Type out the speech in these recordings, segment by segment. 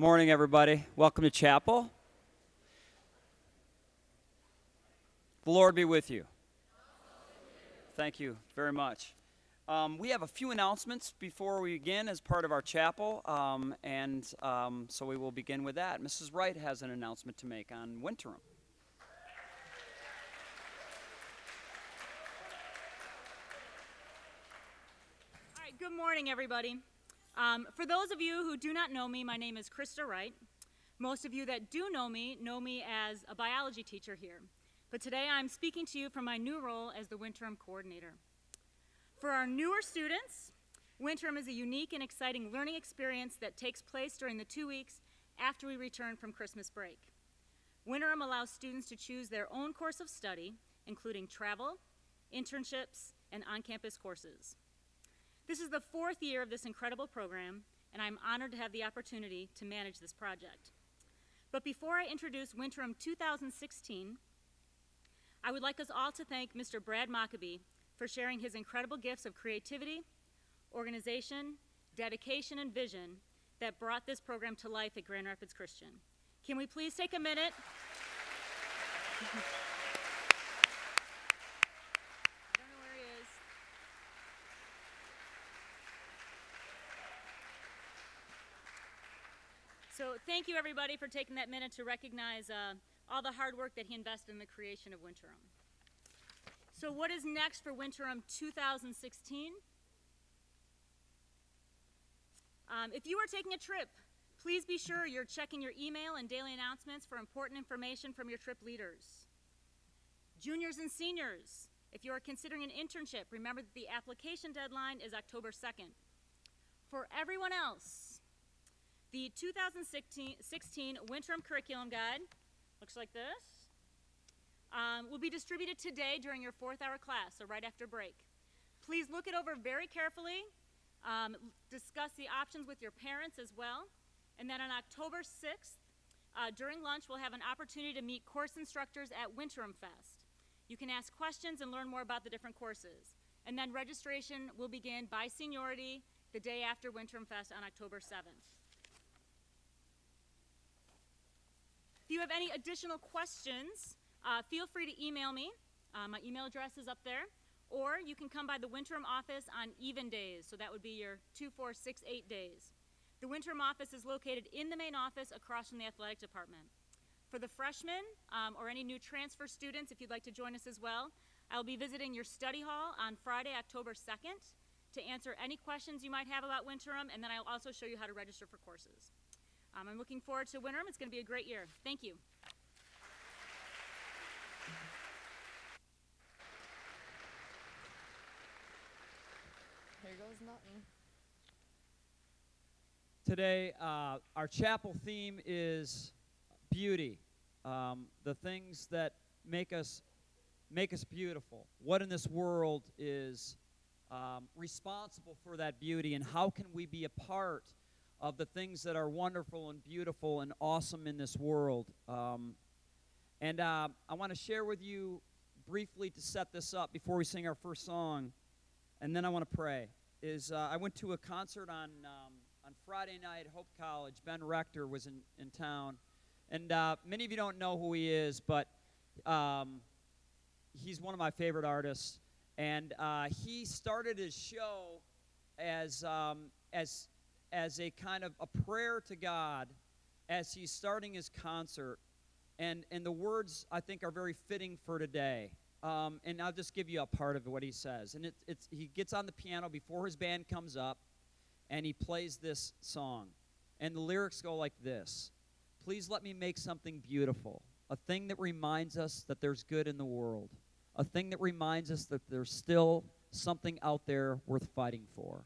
Morning, everybody. Welcome to chapel. The Lord be with you. Thank you very much. We have a few announcements before we begin as part of our chapel, so we will begin with that. Mrs. Wright has an announcement to make on Winterim. All right, good morning, everybody. For those of you who do not know me, my name is Krista Wright. Most of you that do know me as a biology teacher here. But today I'm speaking to you from my new role as the Winterim coordinator. For our newer students, Winterim is a unique and exciting learning experience that takes place during the 2 weeks after we return from Christmas break. Winterim allows students to choose their own course of study, including travel, internships, and on-campus courses. This is the 4th year of this incredible program, and I'm honored to have the opportunity to manage this project. But before I introduce Winterim 2016, I would like us all to thank Mr. Brad Mockabee for sharing his incredible gifts of creativity, organization, dedication, and vision that brought this program to life at Grand Rapids Christian. Can we please take a minute? So thank you, everybody, for taking that minute to recognize all the hard work that he invested in the creation of Winterim. So what is next for Winterim 2016? If you are taking a trip, please be sure you're checking your email and daily announcements for important information from your trip leaders. Juniors and seniors, if you are considering an internship, remember that the application deadline is October 2nd. For everyone else, the 2016 Winterim Curriculum Guide, looks like this, will be distributed today during your 4th hour class, so right after break. Please look it over very carefully, discuss the options with your parents as well, and then on October 6th, during lunch, we'll have an opportunity to meet course instructors at Winterim Fest. You can ask questions and learn more about the different courses. And then registration will begin by seniority the day after Winterim Fest on October 7th. If you have any additional questions, feel free to email me. My email address is up there. Or you can come by the Winterim office on even days, so that would be your 2, 4, 6, 8 days. The Winterim office is located in the main office across from the athletic department. For the freshmen or any new transfer students, if you'd like to join us as well, I'll be visiting your study hall on Friday, October 2nd to answer any questions you might have about Winterim, and then I'll also show you how to register for courses. I'm looking forward to Winterim. It's going to be a great year. Thank you. Here goes nothing. Today, our chapel theme is beauty, the things that make us beautiful. What in this world is responsible for that beauty, and how can we be a part of the things that are wonderful and beautiful and awesome in this world? I want to share with you briefly to set this up before we sing our first song, and then I want to pray. I went to a concert on Friday night at Hope College. Ben Rector was in town, and many of you don't know who he is, but he's one of my favorite artists, and he started his show as a kind of a prayer to God as he's starting his concert. And the words, I think, are very fitting for today. And I'll just give you a part of what he says. And he gets on the piano before his band comes up, and he plays this song. And the lyrics go like this: "Please let me make something beautiful, a thing that reminds us that there's good in the world, a thing that reminds us that there's still something out there worth fighting for.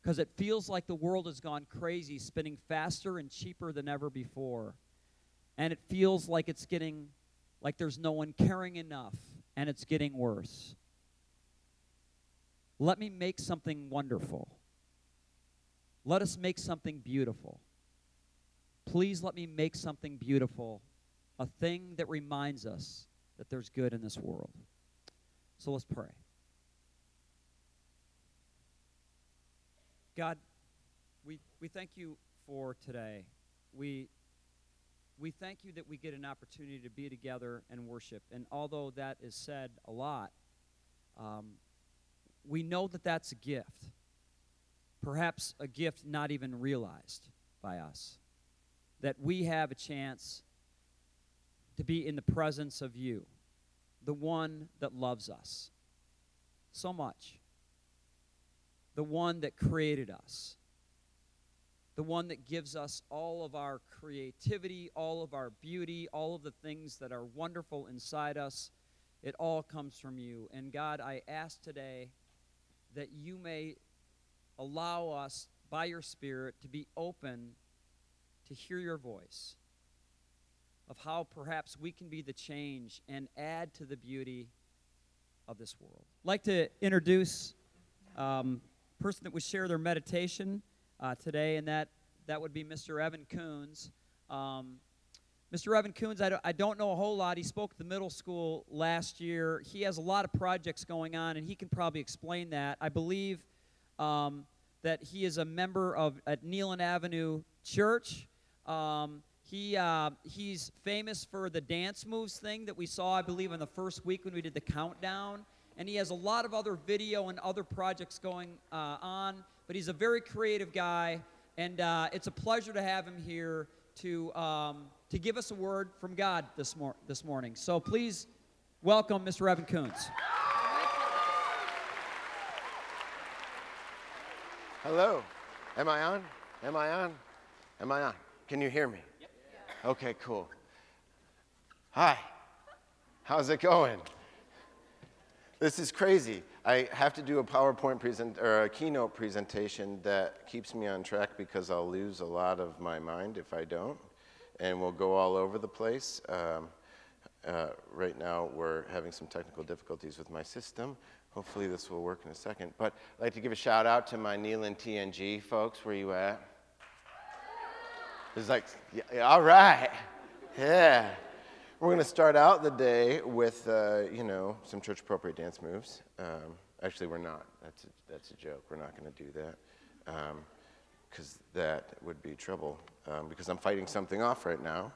Because it feels like the world has gone crazy, spinning faster and cheaper than ever before. And it feels like it's getting, like there's no one caring enough, and it's getting worse. Let me make something wonderful. Let us make something beautiful. Please let me make something beautiful, a thing that reminds us that there's good in this world." So let's pray. God, we thank you for today. we thank you that we get an opportunity to be together and worship. And although that is said a lot, we know that that's a gift, perhaps a gift not even realized by us, that we have a chance to be in the presence of you, the one that loves us so much, the one that created us, the one that gives us all of our creativity, all of our beauty, all of the things that are wonderful inside us. It all comes from you. And God, I ask today that you may allow us, by your Spirit, to be open to hear your voice, of how perhaps we can be the change and add to the beauty of this world. I'd like to introduce a person that would share their meditation today, and that would be Mr. Evan Coons. Mr. Evan Coons, I don't know a whole lot. He spoke at the middle school last year. He has a lot of projects going on, and he can probably explain that. I believe that he is a member at Nealon Avenue Church. He's famous for the dance moves thing that we saw, I believe, in the first week when we did the countdown. And he has a lot of other video and other projects going on. But he's a very creative guy, and it's a pleasure to have him here to give us a word from God this morning. So please welcome Mr. Evan Coons. Hello. Am I on? Am I on? Am I on? Can you hear me? Yep. Okay, cool. Hi. How's it going? This is crazy. I have to do a PowerPoint or a keynote presentation that keeps me on track because I'll lose a lot of my mind if I don't, and we'll go all over the place. Right now, we're having some technical difficulties with my system. Hopefully, this will work in a second. But I'd like to give a shout out to my Nealon TNG folks. Where you at? It's like, yeah, all right, yeah. We're going to start out the day with, some church-appropriate dance moves. Actually, we're not. That's a joke. We're not going to do that because that would be trouble because I'm fighting something off right now.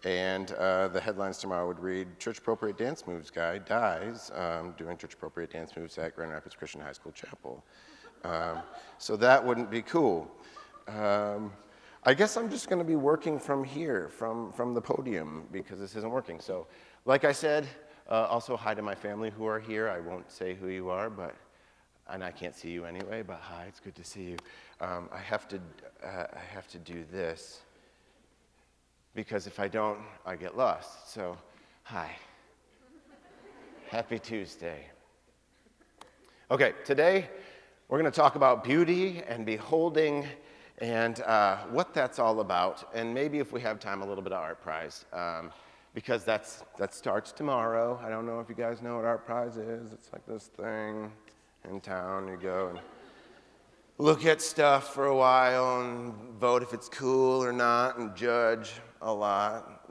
And the headlines tomorrow would read, Church-Appropriate Dance Moves Guy Dies Doing Church-Appropriate Dance Moves at Grand Rapids Christian High School Chapel. So that wouldn't be cool. I guess I'm just going to be working from here, from the podium, because this isn't working. So, like I said, also hi to my family who are here. I won't say who you are, and I can't see you anyway, but hi, it's good to see you. I have to do this, because if I don't, I get lost. So, hi. Happy Tuesday. Okay, today we're going to talk about beauty and beholding and what that's all about, and maybe if we have time, a little bit of Art Prize, because that starts tomorrow. I don't know if you guys know what Art Prize is. It's like this thing in town. You go and look at stuff for a while and vote if it's cool or not and judge a lot.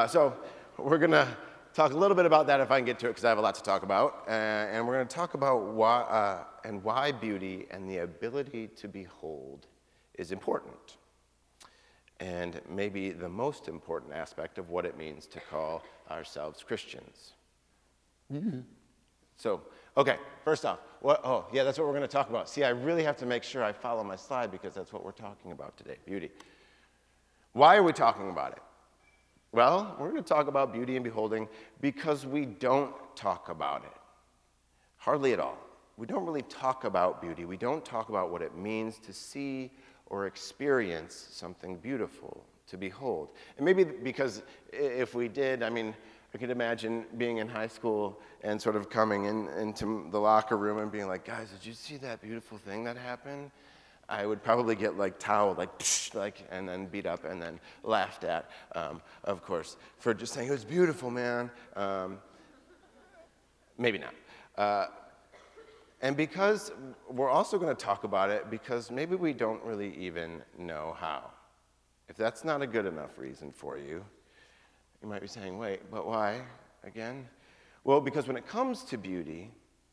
So we're going to talk a little bit about that if I can get to it, because I have a lot to talk about. And we're going to talk about why beauty and the ability to behold is important. And maybe the most important aspect of what it means to call ourselves Christians. Mm-hmm. So, okay, first off, that's what we're going to talk about. See, I really have to make sure I follow my slide because that's what we're talking about today, beauty. Why are we talking about it? Well, we're going to talk about beauty and beholding because we don't talk about it. Hardly at all. We don't really talk about beauty. We don't talk about what it means to see or experience something beautiful, to behold. And maybe because if we did, I could imagine being in high school and sort of coming into the locker room and being like, guys, did you see that beautiful thing that happened? I would probably get toweled, and then beat up and then laughed at, of course, for just saying, it was beautiful, man. Maybe not. And because we're also going to talk about it because maybe we don't really even know how. If that's not a good enough reason for you, you might be saying, wait, but why again? Well, because when it comes to beauty,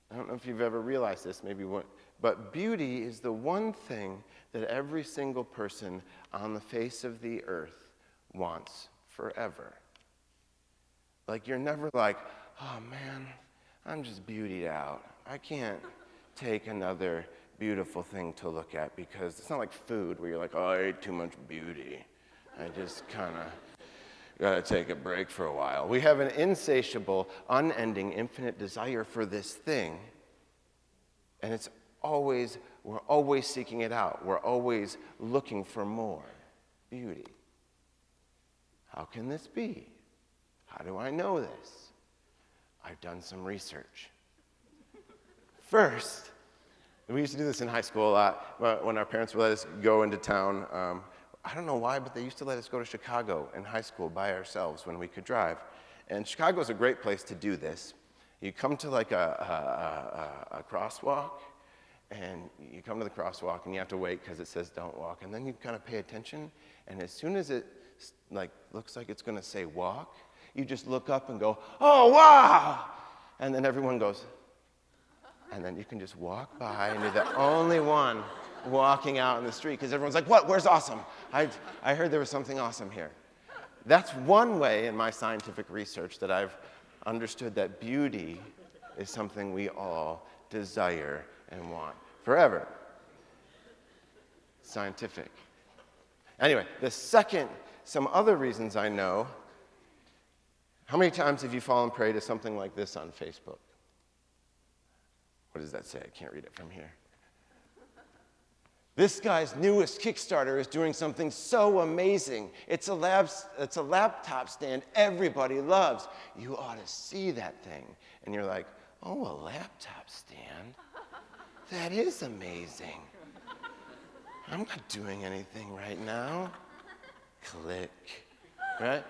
I don't know if you've ever realized this, maybe But beauty is the one thing that every single person on the face of the earth wants forever. Like, you're never like, oh man, I'm just beautied out. I can't take another beautiful thing to look at, because it's not like food where you're like, oh, I ate too much beauty. I just kind of got to take a break for a while. We have an insatiable, unending, infinite desire for this thing, and we're always seeking it out. We're always looking for more beauty. How can this be? How do I know this? I've done some research. First, we used to do this in high school a lot when our parents would let us go into town. I don't know why, but they used to let us go to Chicago in high school by ourselves when we could drive. And Chicago's a great place to do this. You come to like a crosswalk, and you come to the crosswalk and you have to wait because it says don't walk. And then you kind of pay attention, and as soon as it looks like it's going to say walk, you just look up and go, oh, wow! And then everyone goes, and then you can just walk by, and you're the only one walking out in the street because everyone's like, what? Where's awesome? I heard there was something awesome here. That's one way in my scientific research that I've understood that beauty is something we all desire and want forever. Scientific. Anyway, some other reasons I know. How many times have you fallen prey to something like this on Facebook? What does that say? I can't read it from here. This guy's newest Kickstarter is doing something so amazing. It's a laptop stand everybody loves. You ought to see that thing. And you're like, oh, a laptop stand? That is amazing. I'm not doing anything right now. Click. Right?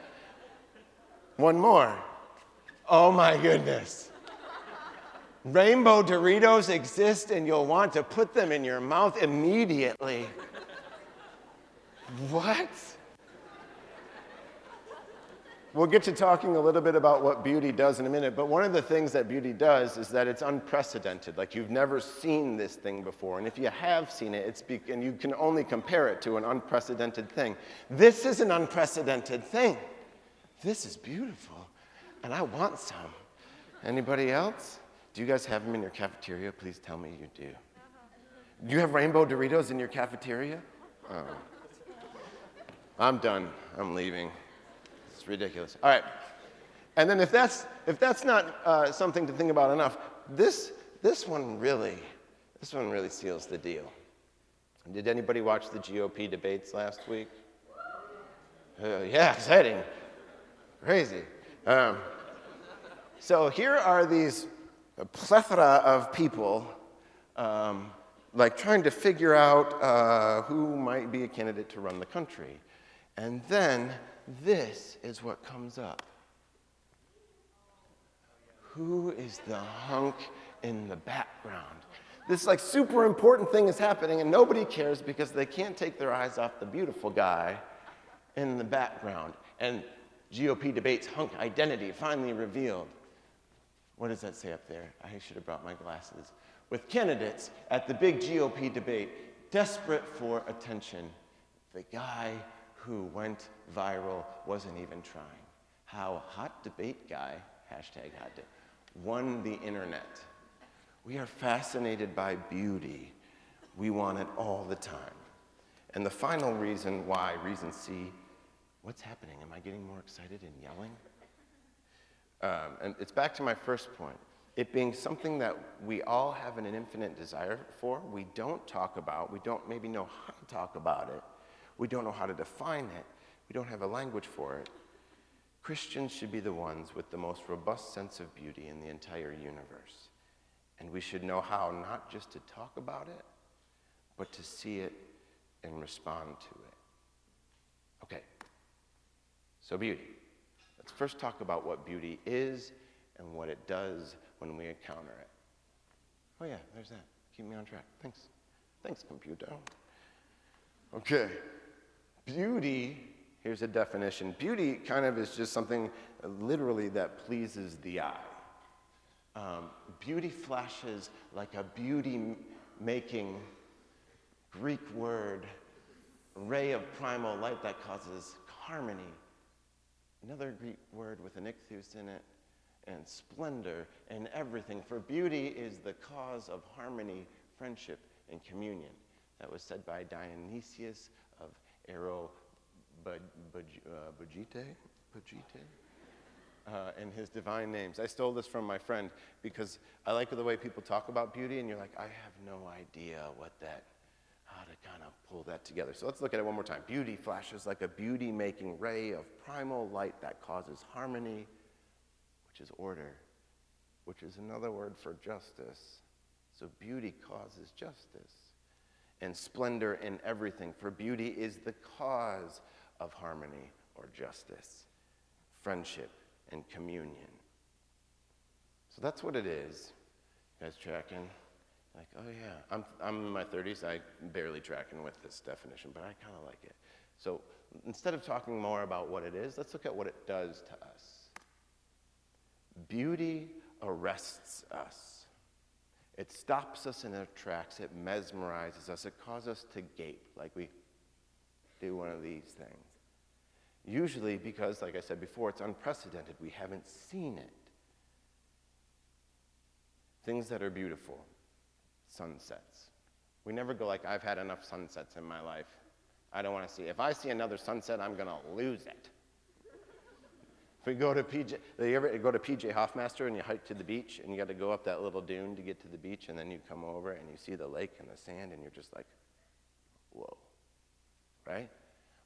One more. Oh my goodness. Rainbow Doritos exist and you'll want to put them in your mouth immediately. What? We'll get to talking a little bit about what beauty does in a minute, but one of the things that beauty does is that it's unprecedented. Like, you've never seen this thing before, and if you have seen it, and you can only compare it to an unprecedented thing. This is an unprecedented thing. This is beautiful, and I want some. Anybody else? Do you guys have them in your cafeteria? Please tell me you do. Do you have Rainbow Doritos in your cafeteria? Oh. I'm done. I'm leaving. It's ridiculous. All right. And then if that's not something to think about enough, this one really seals the deal. Did anybody watch the GOP debates last week? Yeah, exciting. Crazy. So here are these plethora of people trying to figure out who might be a candidate to run the country. And then this is what comes up. Who is the hunk in the background? This super important thing is happening and nobody cares because they can't take their eyes off the beautiful guy in the background. And GOP debates hunk identity finally revealed. What does that say up there? I should have brought my glasses. With candidates at the big GOP debate, desperate for attention, the guy who went viral wasn't even trying. How hot debate guy, hashtag hot debate, won the internet. We are fascinated by beauty. We want it all the time. And the final reason why, reason C, what's happening? Am I getting more excited and yelling? And it's back to my first point. It being something that we all have an infinite desire for, we don't talk about, we don't maybe know how to talk about it, we don't know how to define it, we don't have a language for it. Christians should be the ones with the most robust sense of beauty in the entire universe. And we should know how not just to talk about it, but to see it and respond to it. Okay, so beauty. Let's first talk about what beauty is and what it does when we encounter it. Oh yeah, there's that. Keep me on track. Thanks. Thanks, computer. Okay. Beauty, here's a definition. Beauty kind of is just something literally that pleases the eye. Beauty flashes like a beauty making Greek word, ray of primal light that causes harmony. Another Greek word with an ichthus in it, and splendor and everything. For beauty is the cause of harmony, friendship, and communion. That was said by Dionysius of Areopagite in his divine names. I stole this from my friend because I like the way people talk about beauty, and you're like, I have no idea how to kind of pull that together. So let's look at it one more time. Beauty flashes like a beauty-making ray of primal light that causes harmony, which is order, which is another word for justice. So beauty causes justice. And splendor in everything, for beauty is the cause of harmony or justice, friendship, and communion. So that's what it is. You guys tracking? Like, oh yeah, I'm in my 30s, I'm barely tracking with this definition, but I kind of like it. So instead of talking more about what it is, let's look at what it does to us. Beauty arrests us. It stops us in our tracks, it mesmerizes us, it causes us to gape like we do one of these things. Usually because, like I said before, it's unprecedented, we haven't seen it. Things that are beautiful. Sunsets. We never go like, I've had enough sunsets in my life. I don't want to see. If I see another sunset, I'm going to lose it. If we go to you ever go to PJ Hoffmaster and you hike to the beach and you got to go up that little dune to get to the beach, and then you come over and you see the lake and the sand and you're just like, whoa, right?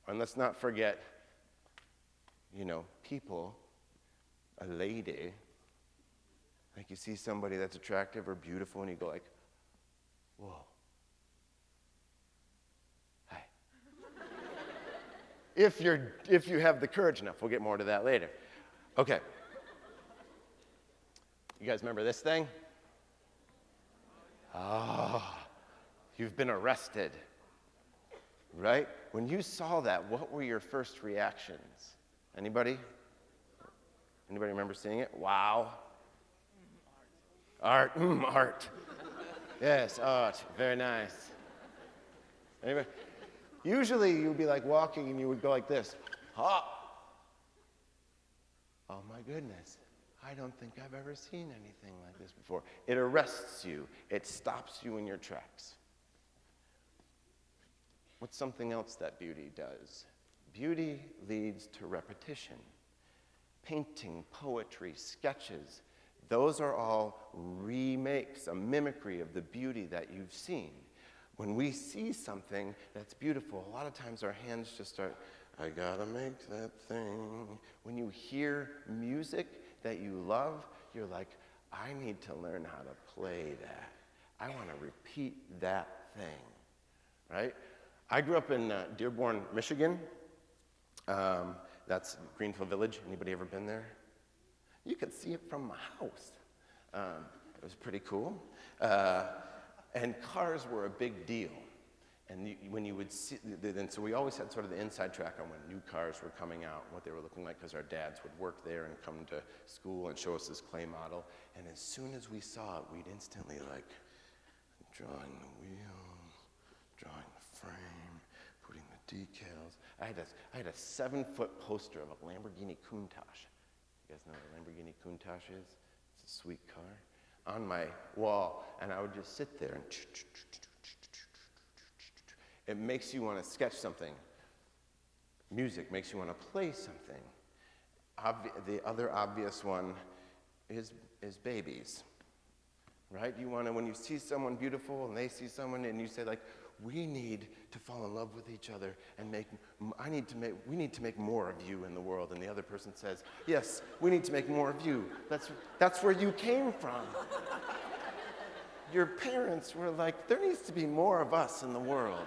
And let's not forget, people, a lady, like you see somebody that's attractive or beautiful and you go like, whoa. Hi. If you have the courage enough, we'll get more to that later. Okay. You guys remember this thing? Oh, you've been arrested. Right? When you saw that, what were your first reactions? Anybody? Anybody remember seeing it? Wow. Art. Art. Yes, art. Very nice. Anybody? Usually you'd be like walking and you would go like this. Oh my goodness. I don't think I've ever seen anything like this before. It arrests you. It stops you in your tracks. What's something else that beauty does? Beauty leads to repetition. Painting, poetry, sketches, those are all remakes, a mimicry of the beauty that you've seen. When we see something that's beautiful, a lot of times our hands just start, I gotta make that thing. When you hear music that you love, you're like, I need to learn how to play that. I want to repeat that thing, right? I grew up in Dearborn, Michigan. That's Greenfield Village. Anybody ever been there? You could see it from my house. It was pretty cool. And cars were a big deal. And when you would see, and so we always had sort of the inside track on when new cars were coming out, what they were looking like, because our dads would work there and come to school and show us this clay model. And as soon as we saw it, we'd instantly like, drawing the wheels, drawing the frame, putting the decals. I had a 7-foot poster of a Lamborghini Countach. You guys know what a Lamborghini Countach is? It's a sweet car. On my wall, and I would just sit there and it makes you want to sketch something. Music makes you want to play something. The other obvious one is babies, right? You want to, when you see someone beautiful and they see someone and you say like, we need to fall in love with each other and we need to make more of you in the world. And the other person says, yes, we need to make more of you. That's where you came from. Your parents were like, there needs to be more of us in the world.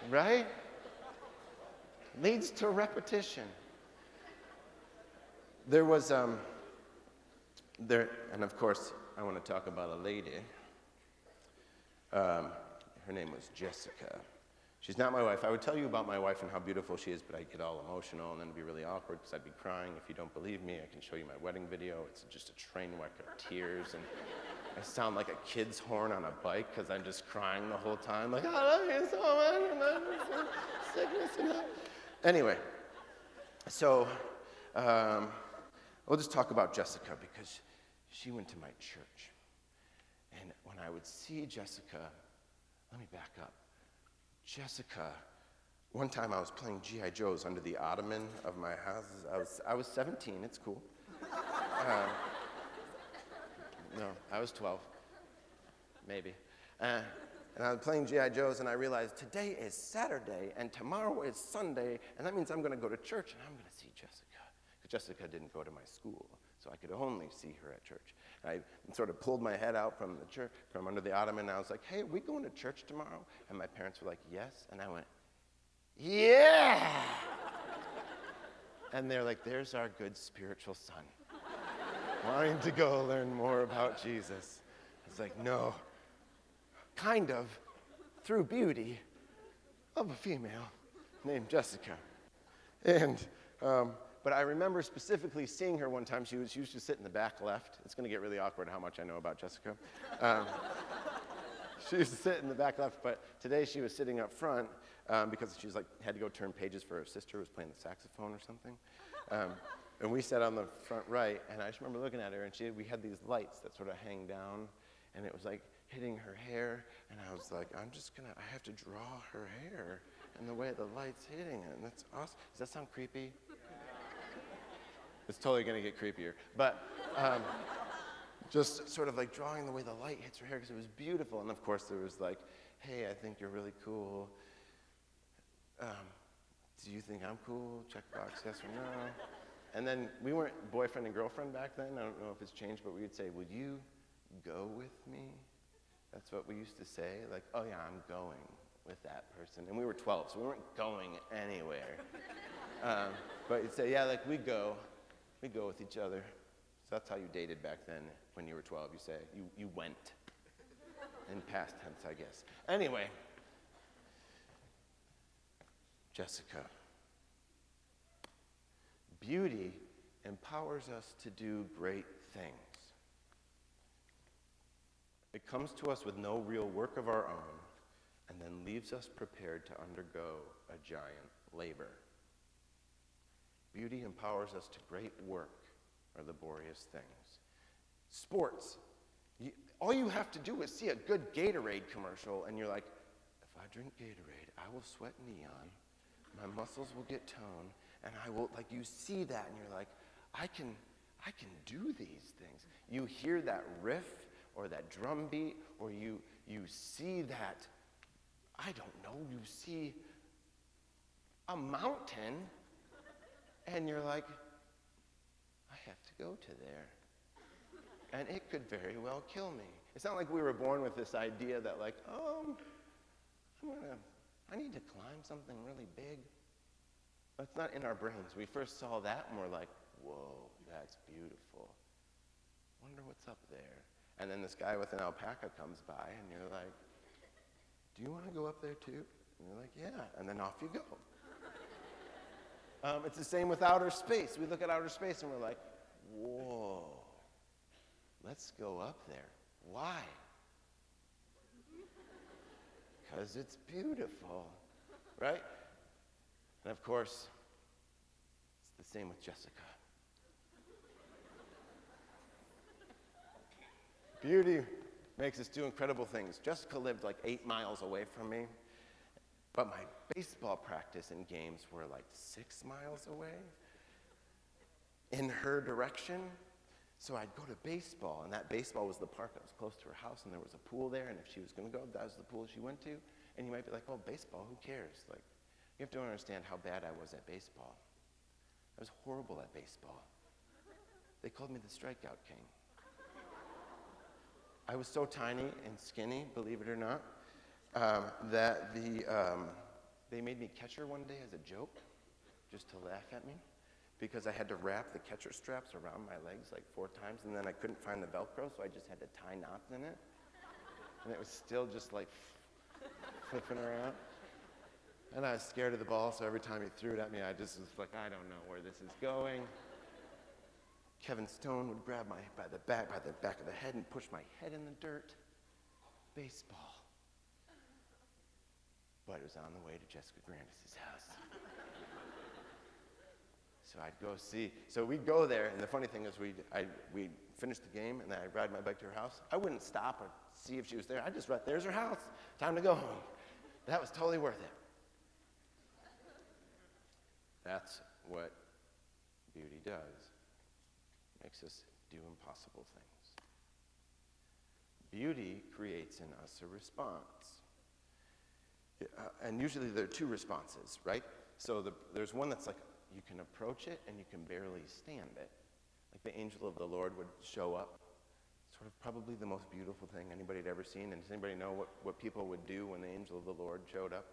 Right? Leads to repetition. There was, and of course, I want to talk about a lady. Her name was Jessica. She's not my wife. I would tell you about my wife and how beautiful she is, but I'd get all emotional and then it'd be really awkward because I'd be crying. If you don't believe me, I can show you my wedding video. It's just a train wreck of tears, and I sound like a kid's horn on a bike because I'm just crying the whole time, like, I love you so much, and I'm just so sickness and that. Anyway, so we'll just talk about Jessica because she went to my church. And when I would see Jessica, let me back up. Jessica, one time I was playing G.I. Joes under the ottoman of my house. I was 17, it's cool. No, I was 12, maybe. And I was playing G.I. Joes, and I realized today is Saturday, and tomorrow is Sunday, and that means I'm going to go to church, and I'm going to see Jessica. Because Jessica didn't go to my school, so I could only see her at church. And I sort of pulled my head out from the church, from under the ottoman, and I was like, hey, are we going to church tomorrow? And my parents were like, yes. And I went, yeah! And they're like, there's our good spiritual son, wanting to go learn more about Jesus. I was like, no, kind of, through beauty of a female named Jessica. And, but I remember specifically seeing her one time. She used to sit in the back left. It's going to get really awkward how much I know about Jessica. She used to sit in the back left, but today she was sitting up front because she was had to go turn pages for her sister who was playing the saxophone or something. And we sat on the front right, and I just remember looking at her, and we had these lights that sort of hang down, and it was like hitting her hair, and I was like, I have to draw her hair and the way the light's hitting it, and that's awesome. Does that sound creepy? It's totally going to get creepier. But just sort of like drawing the way the light hits her hair because it was beautiful. And of course there was like, hey, I think you're really cool. Do you think I'm cool? Checkbox, yes or no. And then we weren't boyfriend and girlfriend back then. I don't know if it's changed, but we would say, would you go with me? That's what we used to say. Like, oh yeah, I'm going with that person. And we were 12, so we weren't going anywhere. But you'd say, yeah, like we go with each other. So that's how you dated back then when you were 12. You say, you went. In past tense, I guess. Anyway, Jessica. Beauty empowers us to do great things. It comes to us with no real work of our own and then leaves us prepared to undergo a giant labor. Beauty empowers us to great work or laborious things. Sports. All you have to do is see a good Gatorade commercial and you're like, if I drink Gatorade, I will sweat neon, my muscles will get toned, and I will, like, you see that and you're like, I can do these things. You hear that riff or that drum beat, or you see that, I don't know, you see a mountain, and you're like, I have to go to there. And it could very well kill me. It's not like we were born with this idea that like, I need to climb something really big. That's not in our brains. We first saw that and we're like, whoa, that's beautiful. Wonder what's up there. And then this guy with an alpaca comes by and you're like, do you want to go up there too? And you're like, yeah. And then off you go. It's the same with outer space. We look at outer space and we're like, whoa, let's go up there. Why? Because it's beautiful, right? And of course, it's the same with Jessica. Beauty makes us do incredible things. Jessica lived like 8 miles away from me, but my baseball practice and games were like 6 miles away in her direction. So I'd go to baseball, and that baseball was the park that was close to her house, and there was a pool there, and if she was going to go, that was the pool she went to. And you might be like, oh, baseball, who cares? Like, you have to understand how bad I was at baseball. I was horrible at baseball. They called me the strikeout king. I was so tiny and skinny, believe it or not, that they made me catcher one day as a joke, just to laugh at me, because I had to wrap the catcher straps around my legs like 4 times, and then I couldn't find the Velcro, so I just had to tie knots in it. And it was still just like flipping around. And I was scared of the ball, so every time he threw it at me, I just was like, I don't know where this is going. Kevin Stone would grab me by the back of the head and push my head in the dirt. Baseball. But it was on the way to Jessica Grandis' house. So I'd go see. So we'd go there, and the funny thing is we'd finish the game, and then I'd ride my bike to her house. I wouldn't stop or see if she was there. I'd just ride, there's her house. Time to go home. That was totally worth it. That's what beauty does. Makes us do impossible things. Beauty creates in us a response. And usually there are two responses, right? So there's one that's like, you can approach it and you can barely stand it. Like the angel of the Lord would show up. Sort of probably the most beautiful thing anybody had ever seen. And does anybody know what people would do when the angel of the Lord showed up?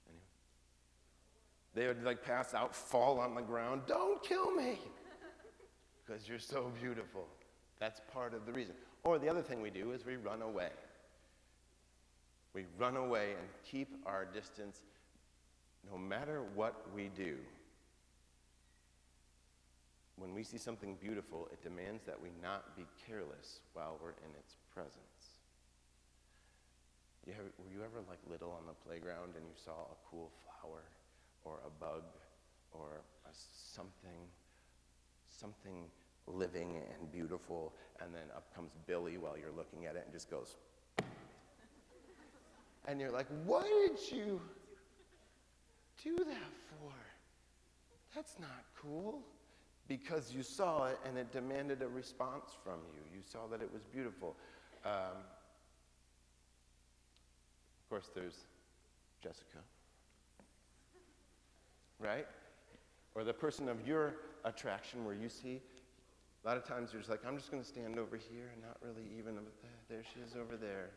Anyone? They would like pass out, fall on the ground. Don't kill me! Because you're so beautiful. That's part of the reason. Or the other thing we do is we run away. We run away and keep our distance no matter what we do. When we see something beautiful, it demands that we not be careless while we're in its presence. Were you ever like little on the playground and you saw a cool flower or a bug or something living and beautiful, and then up comes Billy while you're looking at it and just goes, and you're like, what did you do that for? That's not cool. Because you saw it and it demanded a response from you. You saw that it was beautiful. Of course, there's Jessica, right? Or the person of your attraction where you see, a lot of times you're just like, I'm just going to stand over here and not really even, there she is over there.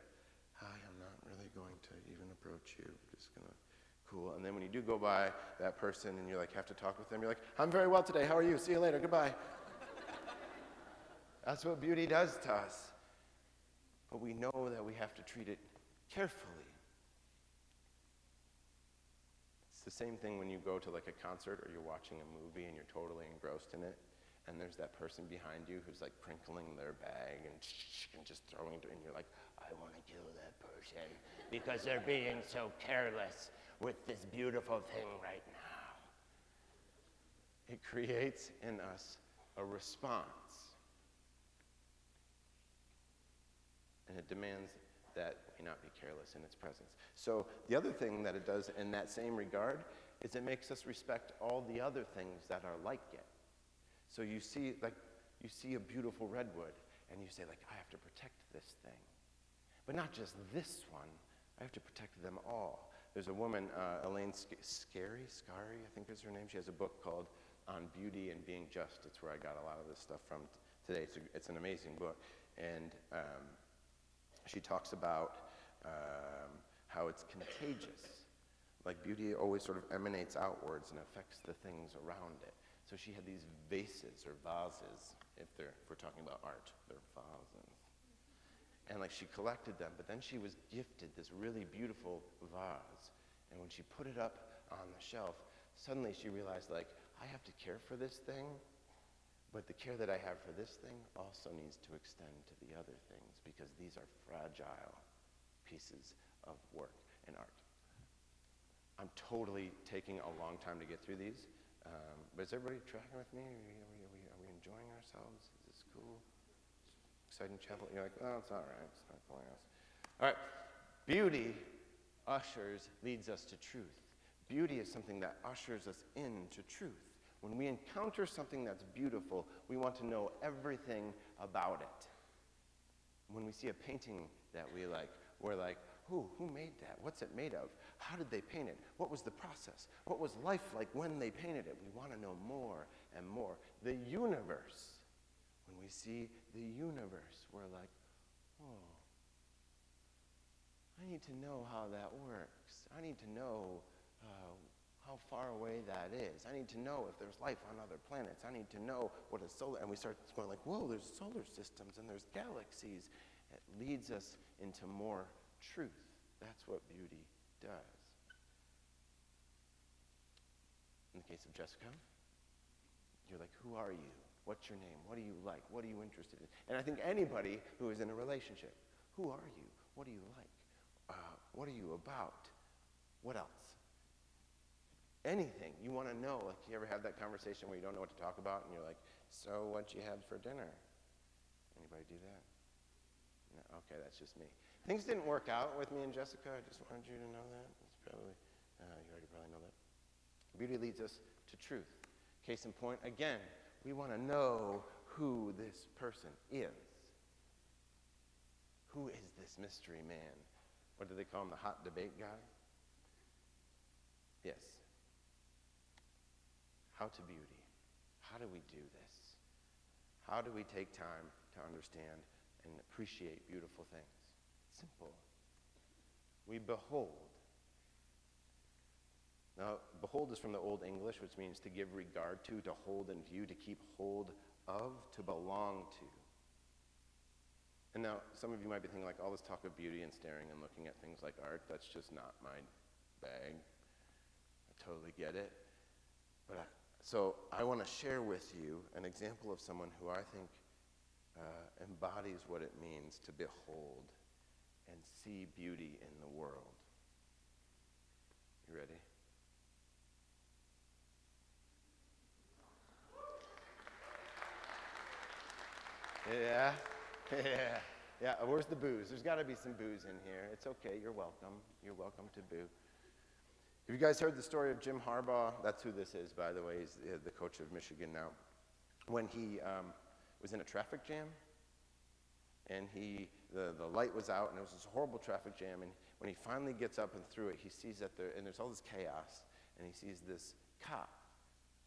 Hi, I'm not really going to even approach you. I'm just going to, cool. And then when you do go by that person and you like have to talk with them, you're like, I'm very well today. How are you? See you later. Goodbye. That's what beauty does to us. But we know that we have to treat it carefully. It's the same thing when you go to like a concert or you're watching a movie and you're totally engrossed in it, and there's that person behind you who's like crinkling their bag and just throwing it, and you're like, I want to kill that person because they're being so careless with this beautiful thing right now. It creates in us a response. And it demands that we not be careless in its presence. So the other thing that it does in that same regard is it makes us respect all the other things that are like it. So you see a beautiful redwood, and you say, like, I have to protect this thing. But not just this one, I have to protect them all. There's a woman, Elaine Scary, I think is her name. She has a book called On Beauty and Being Just. It's where I got a lot of this stuff from today. It's an amazing book. And she talks about how it's contagious. Like beauty always sort of emanates outwards and affects the things around it. So she had these vases or vases, if we're talking about art, they're vases. And like she collected them, but then she was gifted this really beautiful vase. And when she put it up on the shelf, suddenly she realized, like, I have to care for this thing, but the care that I have for this thing also needs to extend to the other things, because these are fragile pieces of work and art. I'm totally taking a long time to get through these, but is everybody tracking with me? Are we enjoying ourselves? Is this cool? Exciting chapel? You're like, oh, it's all right. It's not going else. All right. Beauty leads us to truth. Beauty is something that ushers us into truth. When we encounter something that's beautiful, we want to know everything about it. When we see a painting that we like, we're like, who made that? What's it made of? How did they paint it? What was the process? What was life like when they painted it? We want to know more and more. The universe. When we see the universe, we're like, oh, I need to know how that works. I need to know how far away that is. I need to know if there's life on other planets. I need to know what a solar, and we start going like, whoa, there's solar systems and there's galaxies. It leads us into more truth. That's what beauty does. In the case of Jessica, you're like, who are you? What's your name? What do you like? What are you interested in? And I think anybody who is in a relationship, who are you? What do you like? What are you about? What else? Anything you want to know. Like, you ever have that conversation where you don't know what to talk about, and you're like, so what'd you have for dinner? Anybody do that? No? Okay, that's just me. Things didn't work out with me and Jessica. I just wanted you to know that. It's probably, you already probably know that. Beauty leads us to truth. Case in point, again, we want to know who this person is. Who is this mystery man? What do they call him, the hot debate guy? Yes. How to beauty. How do we do this? How do we take time to understand and appreciate beautiful things? It's simple. We behold. Now, behold is from the Old English, which means to give regard to hold in view, to keep hold of, to belong to. And now, some of you might be thinking, like, all this talk of beauty and staring and looking at things like art, that's just not my bag. I totally get it. So I want to share with you an example of someone who I think embodies what it means to behold and see beauty in the world. You ready? Yeah. Yeah, where's the booze? There's got to be some booze in here. It's okay, you're welcome. You're welcome to boo. Have you guys heard the story of Jim Harbaugh? That's who this is, by the way. He's the coach of Michigan now. When he was in a traffic jam, and the light was out, and it was this horrible traffic jam, and when he finally gets up and through it, he sees that and there's all this chaos, and he sees this cop.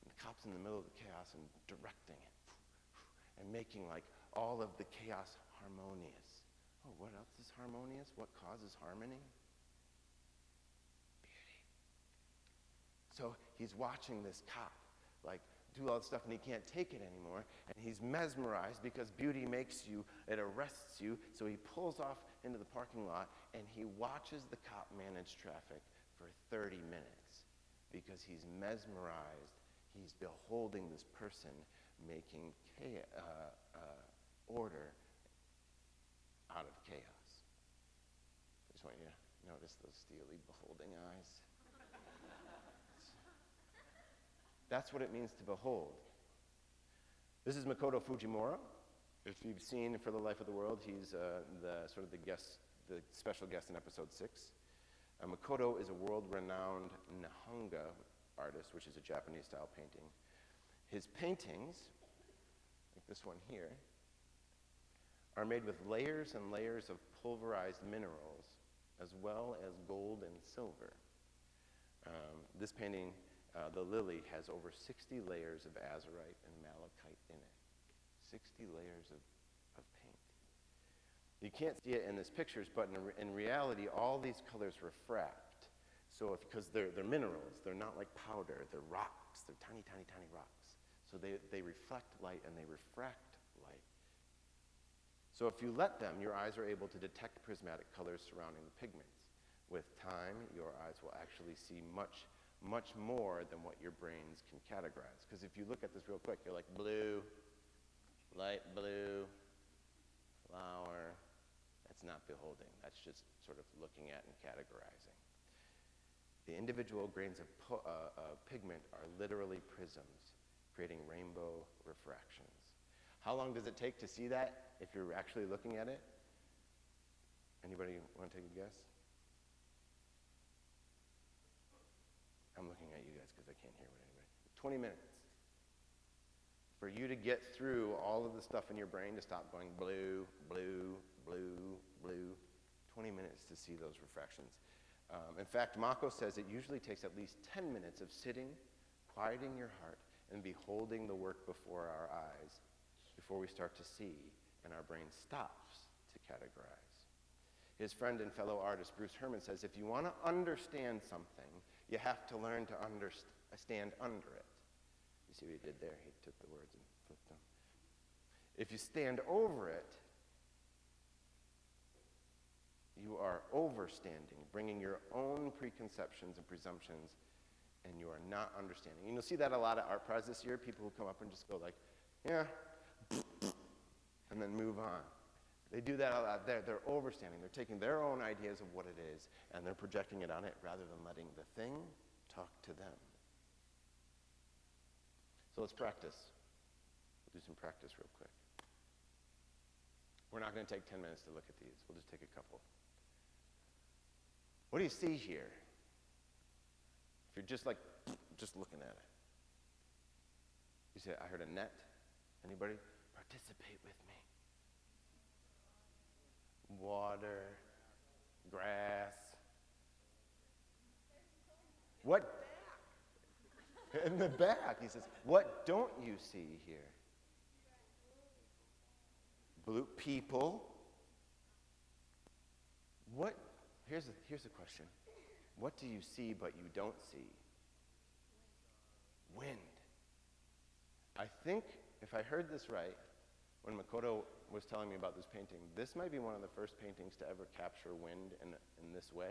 And the cop's in the middle of the chaos and directing it, and making like all of the chaos harmonious. Oh, what else is harmonious? What causes harmony? Beauty. So he's watching this cop like do all this stuff, and he can't take it anymore, and he's mesmerized because beauty makes you, it arrests you, so he pulls off into the parking lot, and he watches the cop manage traffic for 30 minutes because he's mesmerized. He's beholding this person making order out of chaos. I just want you to notice those steely, beholding eyes. That's what it means to behold. This is Makoto Fujimura. If you've seen For the Life of the World, he's the special guest in episode 6. Makoto is a world-renowned Nihonga artist, which is a Japanese-style painting. His paintings, like this one here, are made with layers and layers of pulverized minerals, as well as gold and silver. This painting, the lily, has over 60 layers of azurite and malachite in it. 60 layers of paint. You can't see it in these pictures, but in reality, all these colors refract. So because they're minerals, they're not like powder, they're rocks, they're tiny, tiny, tiny rocks. So they reflect light and they refract light. So if you let them, your eyes are able to detect prismatic colors surrounding the pigments. With time, your eyes will actually see much, much more than what your brains can categorize. Because if you look at this real quick, you're like blue, light blue, flower. That's not beholding. That's just sort of looking at and categorizing. The individual grains of pigment are literally prisms, creating rainbow refractions. How long does it take to see that if you're actually looking at it? Anybody want to take a guess? I'm looking at you guys because I can't hear what anybody. 20 minutes. For you to get through all of the stuff in your brain to stop going blue, blue, blue, blue. 20 minutes to see those refractions. In fact, Mako says it usually takes at least 10 minutes of sitting, quieting your heart, and beholding the work before our eyes before we start to see and our brain stops to categorize. His friend and fellow artist Bruce Herman says, if you want to understand something, you have to learn to stand under it. You see what he did there? He took the words and flipped them. If you stand over it, you are overstanding, bringing your own preconceptions and presumptions and you are not understanding. And you'll see that a lot at Art Prize this year, people who come up and just go like, yeah, and then move on. They do that a lot. They're overstanding. They're taking their own ideas of what it is, and they're projecting it on it rather than letting the thing talk to them. So let's practice. We'll do some practice real quick. We're not going to take 10 minutes to look at these. We'll just take a couple. What do you see here? If you're just looking at it. You say, I heard a net. Anybody? Participate with me. Water, grass. What? In the back, he says, what don't you see here? Blue people. What? Here's a question. What do you see but you don't see? Wind. I think, if I heard this right, when Makoto was telling me about this painting, this might be one of the first paintings to ever capture wind in this way.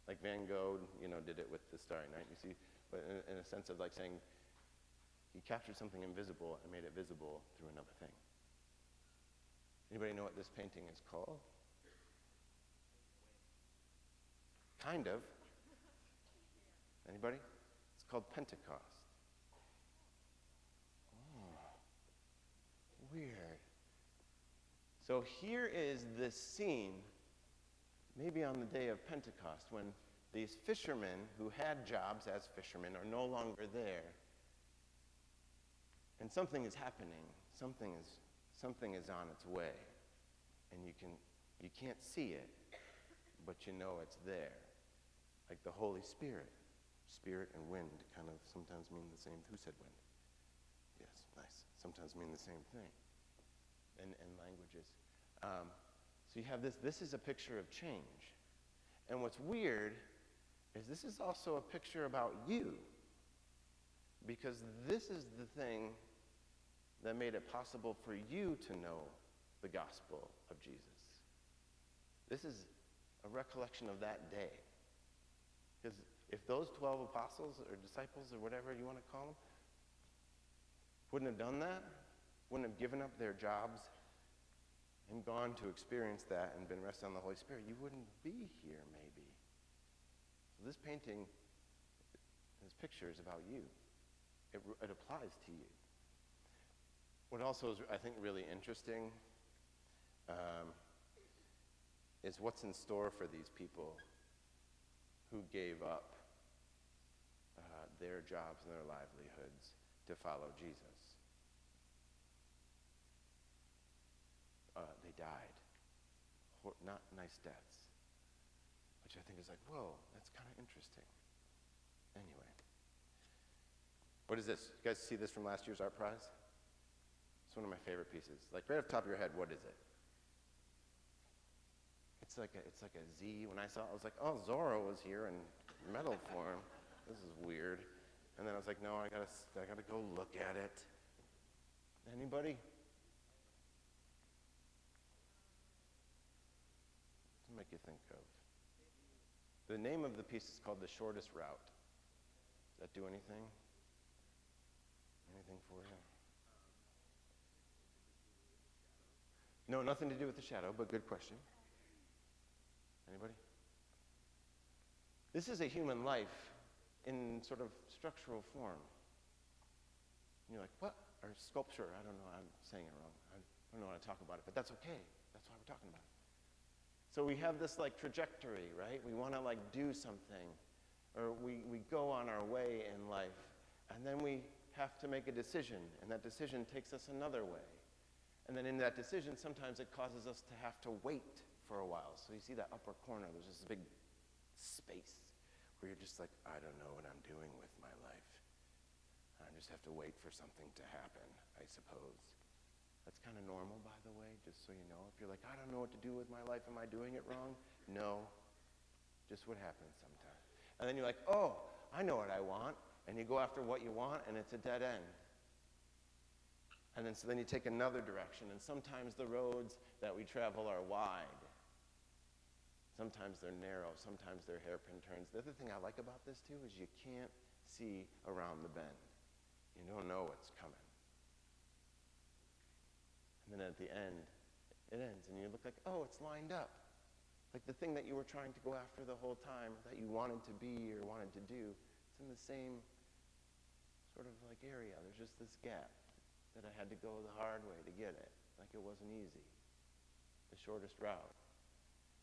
Like Van Gogh, did it with the Starry Night, you see, but in a sense of like saying, he captured something invisible and made it visible through another thing. Anybody know what this painting is called? Kind of. Anybody? It's called Pentecost. Oh, weird. So here is this scene, maybe on the day of Pentecost, when these fishermen who had jobs as fishermen are no longer there. And something is happening. Something is on its way. And you can't see it, but you know it's there. Like the Holy Spirit. Spirit and wind kind of sometimes mean the same. Who said wind? Yes, nice. Sometimes mean the same thing in languages. So you have this. This is a picture of change. And what's weird is this is also a picture about you. Because this is the thing that made it possible for you to know the gospel of Jesus. This is a recollection of that day. Because if those 12 apostles or disciples or whatever you want to call them wouldn't have done that, wouldn't have given up their jobs and gone to experience that and been rested on the Holy Spirit, you wouldn't be here maybe. So this painting, this picture is about you. It applies to you. What also is, I think, really interesting is what's in store for these people who gave up their jobs and their livelihoods to follow Jesus. They died. Not nice deaths. Which I think is like, whoa, that's kind of interesting. Anyway. What is this? You guys see this from last year's Art Prize? It's one of my favorite pieces. Like right off the top of your head, what is it? It's like a Z. When I saw it, I was like, oh, Zorro was here in metal form. This is weird. And then I was like, no, I gotta go look at it. Anybody? What does it make you think of? The name of the piece is called The Shortest Route. Does that do anything? Anything for you? No, nothing to do with the shadow, but good question. Anybody? This is a human life in sort of structural form. And you're like, what? Or sculpture, I don't know, I'm saying it wrong. I don't know how to talk about it, but that's okay. That's why we're talking about it. So we have this like trajectory, right? We want to like do something, or we go on our way in life, and then we have to make a decision, and that decision takes us another way. And then in that decision, sometimes it causes us to have to wait for a while. So you see that upper corner, there's this big space where you're just like, I don't know what I'm doing with my life. I just have to wait for something to happen, I suppose. That's kind of normal, by the way, just so you know. If you're like, I don't know what to do with my life, am I doing it wrong? No, just what happens sometimes. And then you're like, oh, I know what I want. And you go after what you want, and it's a dead end. And then so then you take another direction, and sometimes the roads that we travel are wide. Sometimes they're narrow, sometimes they're hairpin turns. The other thing I like about this too is you can't see around the bend. You don't know what's coming. And then at the end, it ends, and you look like, oh, it's lined up. Like the thing that you were trying to go after the whole time, that you wanted to be or wanted to do, it's in the same sort of like area. There's just this gap that I had to go the hard way to get it. Like it wasn't easy. The shortest route.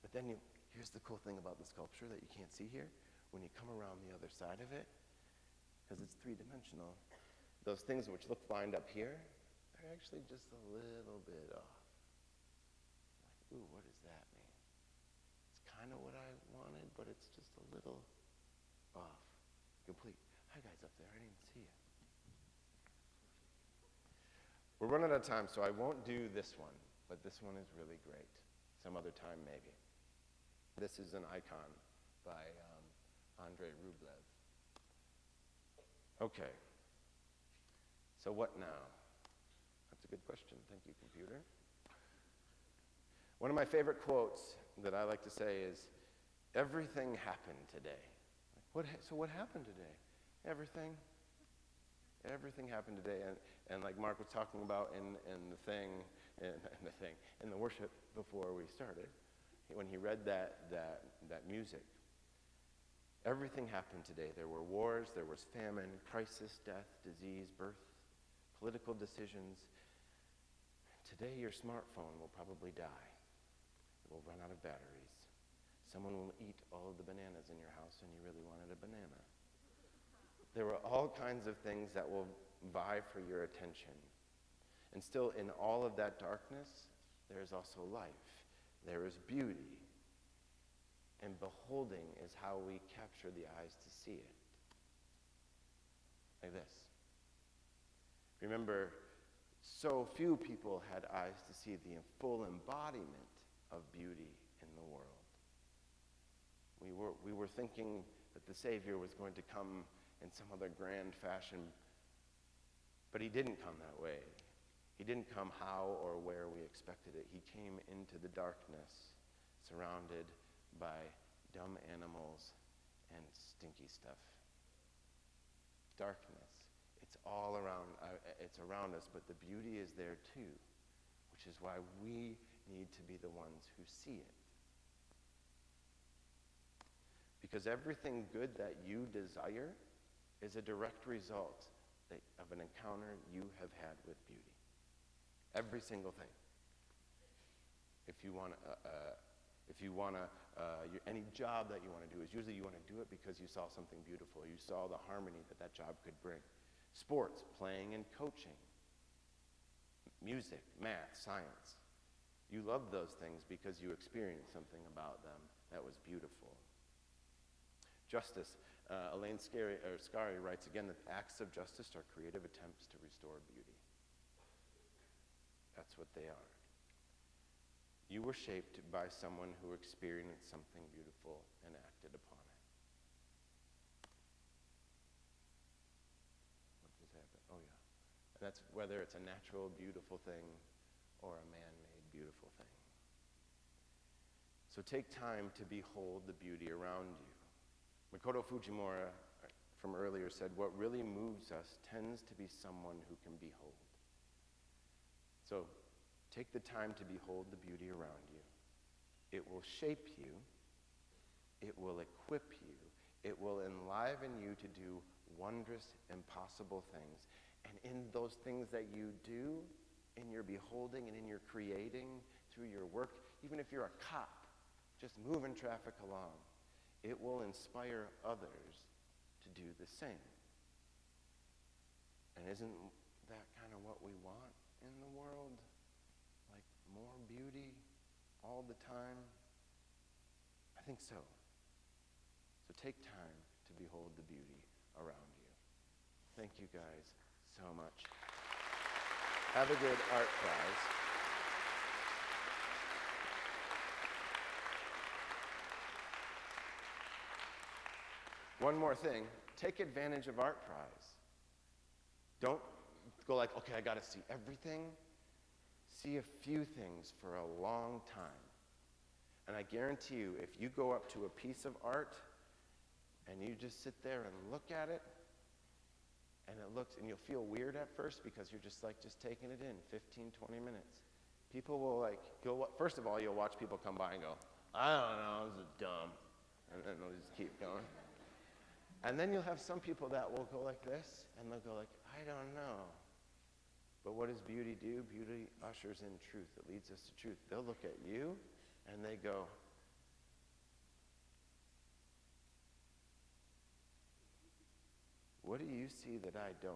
But then here's the cool thing about the sculpture that you can't see here. When you come around the other side of it, because it's three-dimensional, those things which look lined up here, they're actually just a little bit off. Like, ooh, what does that mean? Kind of what I wanted, but it's just a little off. Complete. Hi, guys up there. I didn't even see you. We're running out of time, so I won't do this one, but this one is really great. Some other time, maybe. This is an icon by Andrei Rublev. Okay. So what now? That's a good question. Thank you, computer. One of my favorite quotes that I like to say is, everything happened today. So what happened today? Everything. Everything happened today. And like Mark was talking about in the worship before we started, when he read that music, everything happened today. There were wars, there was famine, crisis, death, disease, birth, political decisions. Today your smartphone will probably die. It will run out of batteries. Someone will eat all of the bananas in your house and you really wanted a banana. There were all kinds of things that will vie for your attention. And still in all of that darkness, there is also life. There is beauty. And beholding is how we capture the eyes to see it. Like this. Remember, so few people had eyes to see the full embodiment of beauty in the world. We were thinking that the Savior was going to come in some other grand fashion, but he didn't come that way. He didn't come how or where we expected it. He came into the darkness, surrounded by dumb animals and stinky stuff. Darkness. It's all around. It's around us, but the beauty is there too, which is why we need to be the ones who see it. Because everything good that you desire is a direct result of an encounter you have had with beauty. Every single thing. If you want any job that you want to do, is usually you want to do it because you saw something beautiful. You saw the harmony that job could bring. Sports, playing and coaching. Music, math, science. You love those things because you experienced something about them that was beautiful. Justice, Elaine Scary writes again that acts of justice are creative attempts to restore beauty. That's what they are. You were shaped by someone who experienced something beautiful and acted upon it. What just happened? Oh yeah. And that's whether it's a natural, beautiful thing or a man-made, beautiful thing. So take time to behold the beauty around you. Makoto Fujimura from earlier said, what really moves us tends to be someone who can behold. So take the time to behold the beauty around you. It will shape you. It will equip you. It will enliven you to do wondrous, impossible things. And in those things that you do, in your beholding and in your creating, through your work, even if you're a cop, just moving traffic along, it will inspire others to do the same. And isn't that kind of what we want in the world? Like more beauty all the time? I think so. So take time to behold the beauty around you. Thank you guys so much. Have a good art prize. One more thing, take advantage of Art Prize. Don't go like, okay, I got to see everything. See a few things for a long time. And I guarantee you, if you go up to a piece of art and you just sit there and look at it, And and you'll feel weird at first because you're just taking it in, 15, 20 minutes. People will first of all, you'll watch people come by and go, I don't know, this is dumb. And then they'll just keep going. And then you'll have some people that will go like this, and they'll go like, I don't know. But what does beauty do? Beauty ushers in truth. It leads us to truth. They'll look at you, and they go, what do you see that I don't?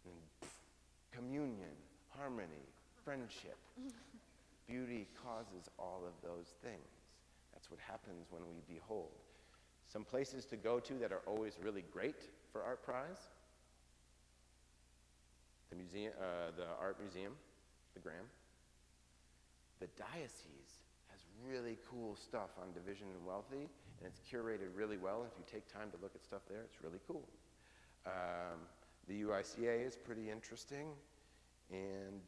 And communion, harmony, friendship. Beauty causes all of those things. That's what happens when we behold. Some places to go to that are always really great for Art Prize. The museum, the Art Museum, the Graham. The diocese has really cool stuff on Division and Wealthy, and it's curated really well. If you take time to look at stuff there, it's really cool. The UICA is pretty interesting, and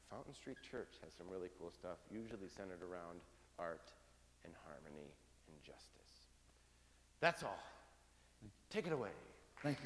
Fountain Street Church has some really cool stuff, usually centered around art and harmony and justice. That's all. Take it away.